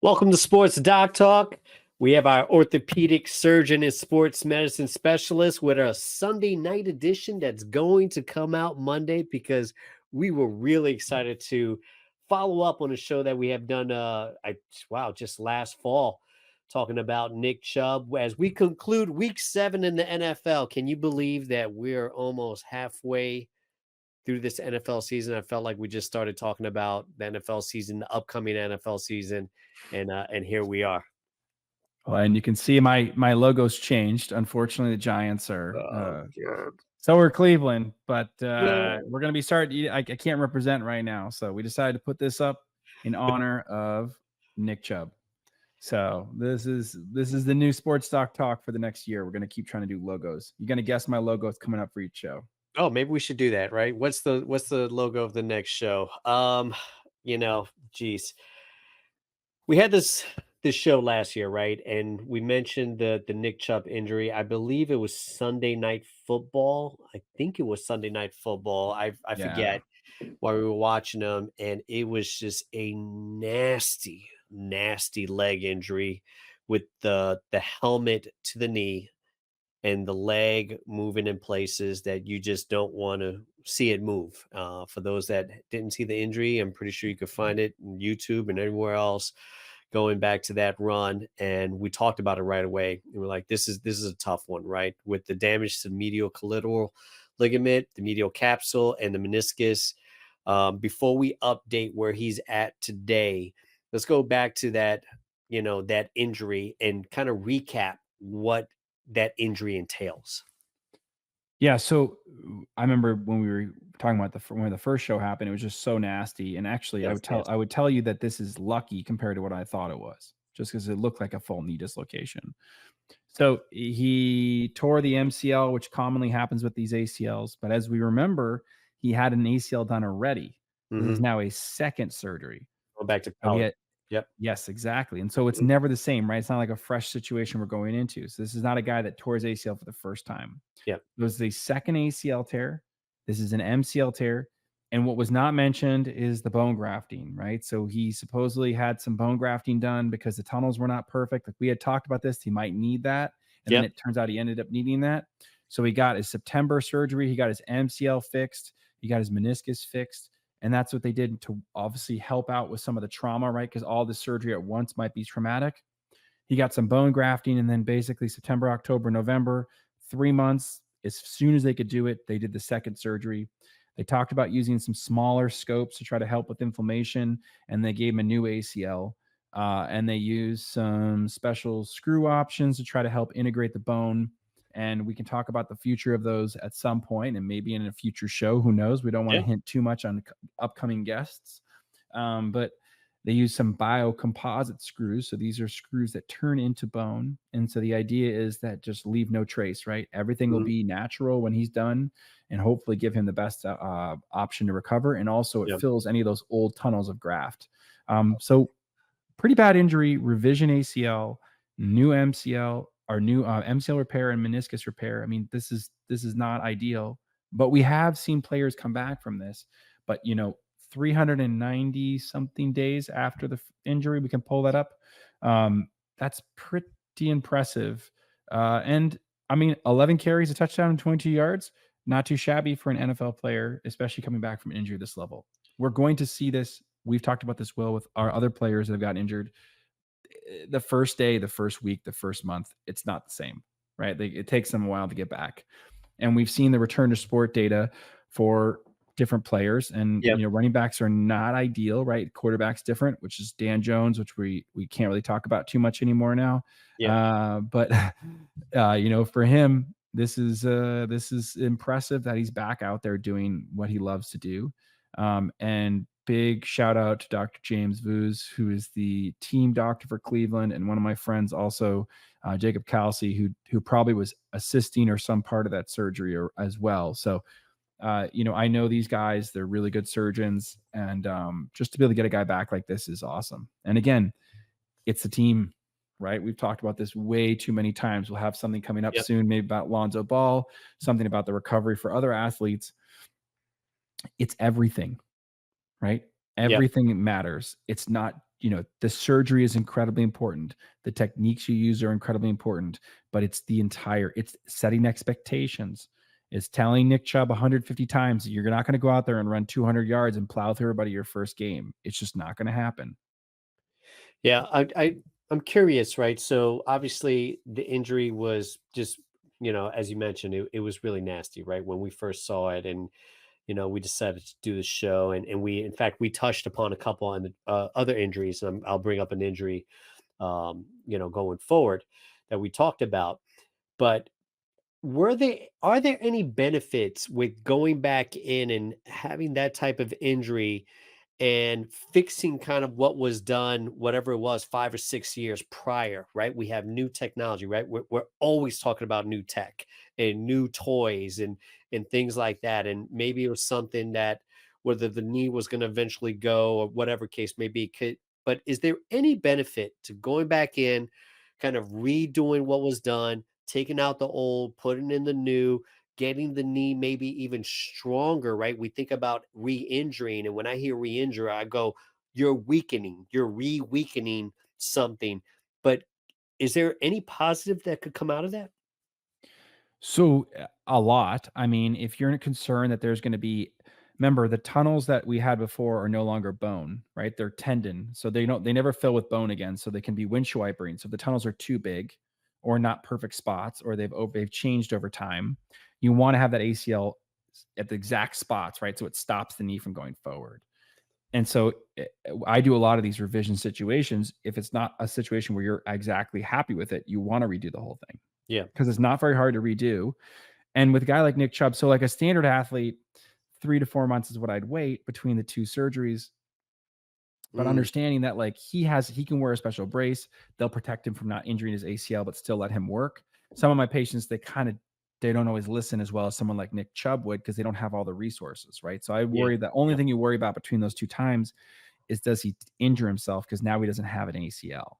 Welcome to Sports Doc Talk. We have our orthopedic surgeon and sports medicine specialist with a Sunday night edition that's going to come out Monday because we were really excited to follow up on a show that we have done just last fall, talking about Nick Chubb as we conclude week 7 in the NFL. Can you believe that we're almost halfway through this NFL season? I felt like we just started talking about the NFL season, the upcoming NFL season, and here we are. Well, and you can see my logo's changed. Unfortunately, the Giants are so are Cleveland, but we're going to be starting. I can't represent right now, so we decided to put this up in honor of Nick Chubb. So this is the new Sports Doc Talk for the next year. We're going to keep trying to do logos. You're going to guess my logo is coming up for each show. Oh, maybe we should do that, right? What's the logo of the next show? Geez. We had this show last year, right? And we mentioned the Nick Chubb injury. I believe it was Sunday Night Football. I think it was Sunday Night Football. I forget while we were watching them, and it was just a nasty, nasty leg injury with the helmet to the knee and the leg moving in places that you just don't want to see it move. For those that didn't see the injury, I'm pretty sure you could find it on YouTube and everywhere else going back to that run. And we talked about it right away. And we're like, this is a tough one, right? With the damage to the medial collateral ligament, the medial capsule, and the meniscus. Before we update where he's at today, let's go back to that, that injury and kind of recap what that injury entails. Yeah, so I remember when we were talking about when the first show happened, it was just so nasty. And actually, Yes, I would tell you that this is lucky compared to what I thought it was, just because it looked like a full knee dislocation. So he tore the MCL, which commonly happens with these ACLs. But as we remember, he had an ACL done already. This is now a second surgery. Go back to college. Yep. Yes, exactly. And so it's never the same, right? It's not like a fresh situation we're going into. So this is not a guy that tore his ACL for the first time. Yep. It was the second ACL tear. This is an MCL tear. And what was not mentioned is the bone grafting, right? So he supposedly had some bone grafting done because the tunnels were not perfect. Like we had talked about this, he might need that. And then it turns out he ended up needing that. So he got his September surgery. He got his MCL fixed. He got his meniscus fixed. And that's what they did to obviously help out with some of the trauma, right? Because all the surgery at once might be traumatic. He got some bone grafting, and then basically September, October, November, 3 months, as soon as they could do it, they did the second surgery. They talked about using some smaller scopes to try to help with inflammation, and they gave him a new ACL. And they used some special screw options to try to help integrate the bone. And we can talk about the future of those at some point and maybe in a future show. Who knows? We don't want to hint too much on upcoming guests. But they use some biocomposite screws. So these are screws that turn into bone. And so the idea is that just leave no trace, right? Everything will be natural when he's done and hopefully give him the best option to recover. And also it fills any of those old tunnels of graft. So pretty bad injury, revision ACL, new MCL, our new MCL repair and meniscus repair. I mean, this is not ideal, but we have seen players come back from this. But 390 something days after the injury, we can pull that up. That's pretty impressive. And I mean, 11 carries, a touchdown, and 22 yards, not too shabby for an NFL player, especially coming back from injury this level. We're going to see this. We've talked about this, Will, with our other players that have gotten injured. The first day, the first week, the first month, it's not the same, right? It takes them a while to get back. And we've seen the return to sport data for different players, and running backs are not ideal, right? Quarterback's different, which is Dan Jones, which we can't really talk about too much anymore now. But for him, this is impressive that he's back out there doing what he loves to do. And big shout out to Dr. James Vuz, who is the team doctor for Cleveland, and one of my friends also, Jacob Kelsey, who probably was assisting or some part of that surgery as well. So, I know these guys, they're really good surgeons, and just to be able to get a guy back like this is awesome. And again, it's a team, right? We've talked about this way too many times. We'll have something coming up soon, maybe about Lonzo Ball, something about the recovery for other athletes. It's everything. Right? Everything matters. It's not the surgery is incredibly important. The techniques you use are incredibly important, but it's setting expectations. It's telling Nick Chubb 150 times that you're not going to go out there and run 200 yards and plow through everybody your first game. It's just not going to happen. Yeah, I'm curious, right? So obviously the injury was just, as you mentioned, it was really nasty, right? When we first saw it, and we decided to do the show, and we, in fact, we touched upon a couple on the other injuries. And I'll bring up an injury, going forward, that we talked about. But are there any benefits with going back in and having that type of injury and fixing kind of what was done, whatever it was, 5 or 6 years prior, right? We have new technology, right? We're always talking about new tech and new toys and things like that. And maybe it was something that, whether the knee was going to eventually go or whatever case may be. But is there any benefit to going back in, kind of redoing what was done, taking out the old, putting in the new, getting the knee maybe even stronger, right? We think about re-injuring, and when I hear re-injure, I go, you're weakening, you're re-weakening something. But is there any positive that could come out of that? So a lot. I mean, if you're concerned that there's going to be, remember the tunnels that we had before are no longer bone, right? They're tendon, so they never fill with bone again. So they can be windshield wipering. So if the tunnels are too big, or not perfect spots, or they've changed over time, you want to have that ACL at the exact spots, right? So it stops the knee from going forward. And so I do a lot of these revision situations. If it's not a situation where you're exactly happy with it, you want to redo the whole thing Yeah. because it's not very hard to redo. And with a guy like Nick Chubb, so like a standard athlete, 3 to 4 months is what I'd wait between the two surgeries. But Mm, understanding that like he can wear a special brace, they'll protect him from not injuring his ACL, but still let him work. Some of my patients, they don't always listen as well as someone like Nick Chubb would because they don't have all the resources, right? So I yeah. worry the only Yeah. thing you worry about between those two times is does he injure himself because now he doesn't have an ACL,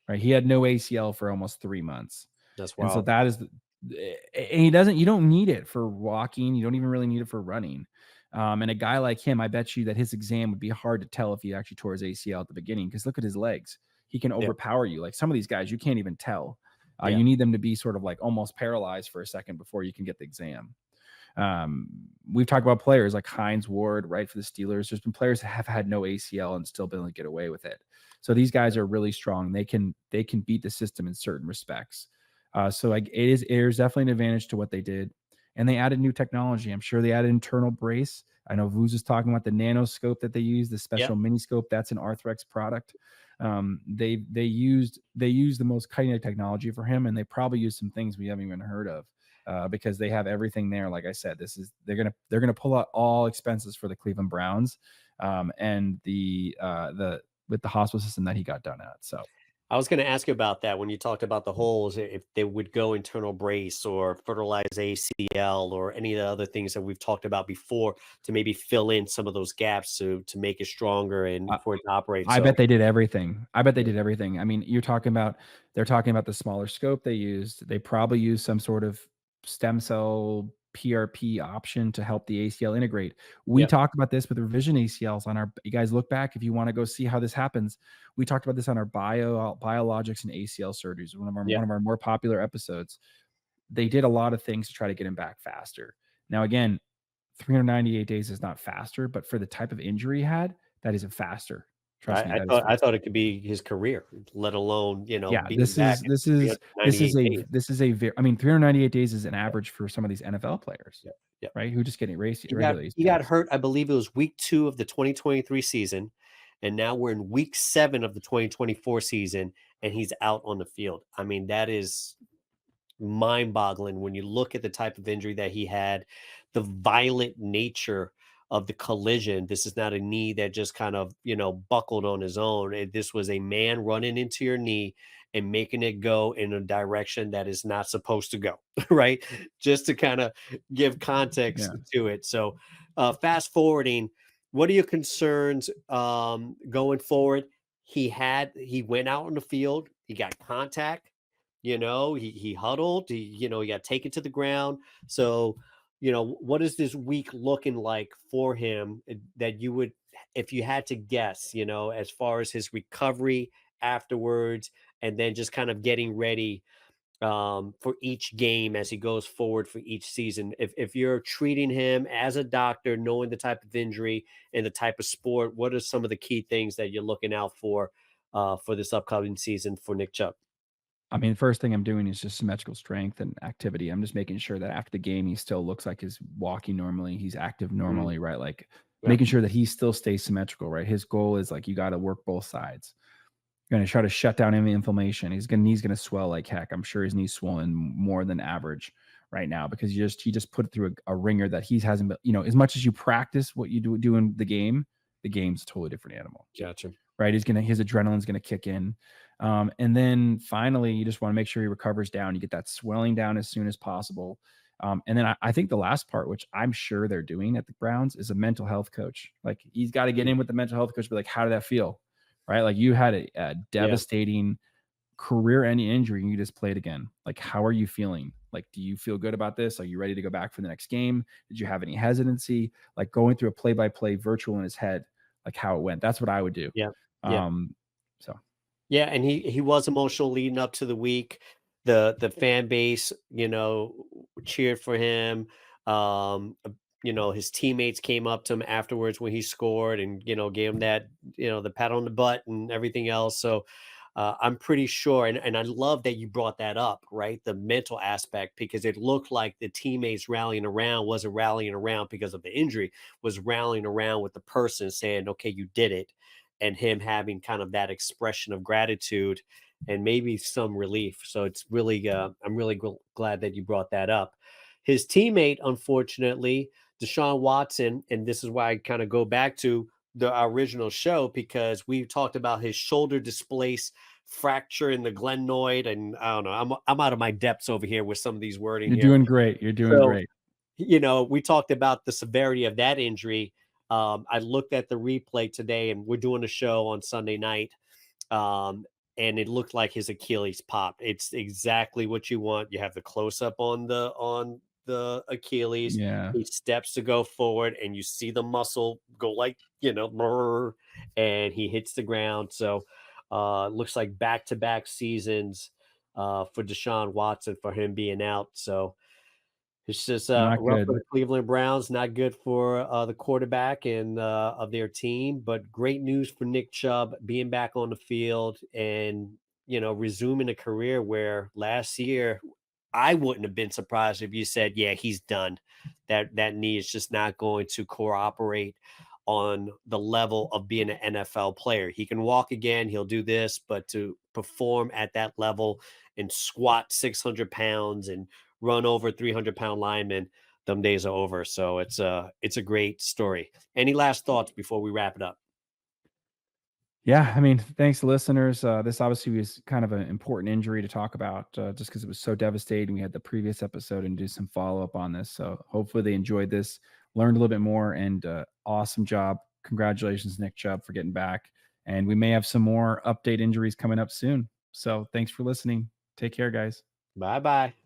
right? He had no ACL for almost 3 months. That's And so wild. that is and he doesn't you don't need it for walking, you don't even really need it for running. And a guy like him, I bet you that his exam would be hard to tell if he actually tore his ACL at the beginning because look at his legs. He can Yeah. overpower you. Like some of these guys, you can't even tell. Yeah. You need them to be sort of like almost paralyzed for a second before you can get the exam. Um, we've talked about players like Hines Ward, right, for the Steelers. There's been players that have had no ACL and still been able to get away with it. So these guys are really strong. They can beat the system in certain respects. So like it is definitely an advantage to what they did, and they added new technology. I'm sure they added internal brace. I know Vuz is talking about the nanoscope that they use, the Yeah. special mini scope. That's an Arthrex product. They used the most cutting edge technology for him, and they probably used some things we haven't even heard of because they have everything there. Like I said, they're gonna pull out all expenses for the Cleveland Browns, and the with the hospital system that he got done at. So I was going to ask you about that when you talked about the holes, if they would go internal brace or fertilize ACL or any of the other things that we've talked about before to maybe fill in some of those gaps to make it stronger and uh, for it to operate. I bet So, they did everything. I bet they yeah, did everything. I mean, they're talking about the smaller scope they used. They probably used some sort of stem cell PRP option to help the ACL integrate. We yeah, talked about this with revision ACLs on our you guys look back if you want to go see how this happens. We talked about this on our biologics and ACL surgeries, yeah. one of our more popular episodes. They did a lot of things to try to get him back faster. Now again, 398 days is not faster, but for the type of injury he had, that isn't faster. I, Trust me, I that is thought I faster. thought it could be his career, let alone Yeah, being back in this is 398 a days. this is a very I mean, 398 days is an average for some of these NFL players, Yeah, yeah. right? Who just getting He got regular he got ACLs. hurt. I believe it was week 2 of the 2023 season, and now we're in week 7 of the 2024 season, and he's out on the field. I mean, that is mind-boggling when you look at the type of injury that he had, the violent nature of the collision. This is not a knee that just kind of, buckled on his own. This was a man running into your knee and making it go in a direction that is not supposed to go, right? Just to kind of give context Yeah. to it. So, fast forwarding, what are your concerns going forward? He went out on the field, he got contact, he huddled, he got taken to the ground. So, what is this week looking like for him that you would if you had to guess, as far as his recovery afterwards, and then just kind of getting ready for each game as he goes forward for each season. If you're treating him as a doctor, knowing the type of injury and the type of sport, what are some of the key things that you're looking out for this upcoming season for Nick Chubb? I mean, the first thing I'm doing is just symmetrical strength and activity. I'm just making sure that after the game, he still looks like he's walking normally, he's active Mm, normally, right? Like yeah, making sure that he still stays symmetrical, right? His goal is like you got to work both sides. You're gonna try to shut down any inflammation. Knees gonna swell like heck. I'm sure his knee's swollen more than average right now because he just put it through a ringer that he hasn't been, as much as you practice what you do in the game's a totally different animal, gotcha. right? His adrenaline's gonna kick in. And then finally, you just want to make sure he recovers down. You get that swelling down as soon as possible. And then I think the last part, which I'm sure they're doing at the Browns, is a mental health coach. Like he's got to get Mm, in with the mental health coach, be like, how did that feel? Right? Like you had a yeah, devastating career-ending injury and you just played again. Like, how are you feeling? Like, do you feel good about this? Are you ready to go back for the next game? Did you have any hesitancy? Like going through a play-by-play virtual in his head, like how it went. That's what I would do. yeah, yeah. Um, so Yeah, and he was emotional leading up to the week. The fan base, cheered for him. His teammates came up to him afterwards when he scored and, gave him that, the pat on the butt and everything else. So I'm pretty sure, and I love that you brought that up, right? The mental aspect, because it looked like the teammates rallying around wasn't rallying around because of the injury, was rallying around with the person saying, okay, you did it, and him having kind of that expression of gratitude and maybe some relief. So it's really, I'm really glad that you brought that up. His teammate, unfortunately, Deshaun Watson, and this is why I kind of go back to our original show, because we talked about his shoulder displaced fracture in the glenoid, and I don't know, I'm out of my depths over here with some of these wording you're here. doing great. You're doing So great. we talked about the severity of that injury. I looked at the replay today, and we're doing a show on Sunday night. Um, and it looked like his Achilles popped. It's exactly what you want. You have the close up on the Achilles. Yeah. He steps to go forward, and you see the muscle go like brr, and he hits the ground. So looks like back to back seasons for Deshaun Watson for him being out. So it's just Not rough for good. the Cleveland Browns, not good for the quarterback and of their team, but great news for Nick Chubb being back on the field and resuming a career where last year I wouldn't have been surprised if you said, "Yeah, he's done." That knee is just not going to cooperate on the level of being an NFL player. He can walk again, he'll do this, but to perform at that level and squat 600 pounds and run over 300-pound linemen, them days are over. So it's a great story. Any last thoughts before we wrap it up? Yeah, I mean, thanks, listeners. This obviously was kind of an important injury to talk about, just because it was so devastating. We had the previous episode and do some follow up on this. So hopefully they enjoyed this, learned a little bit more, and awesome job. Congratulations, Nick Chubb, for getting back. And we may have some more update injuries coming up soon. So thanks for listening. Take care, guys. Bye bye.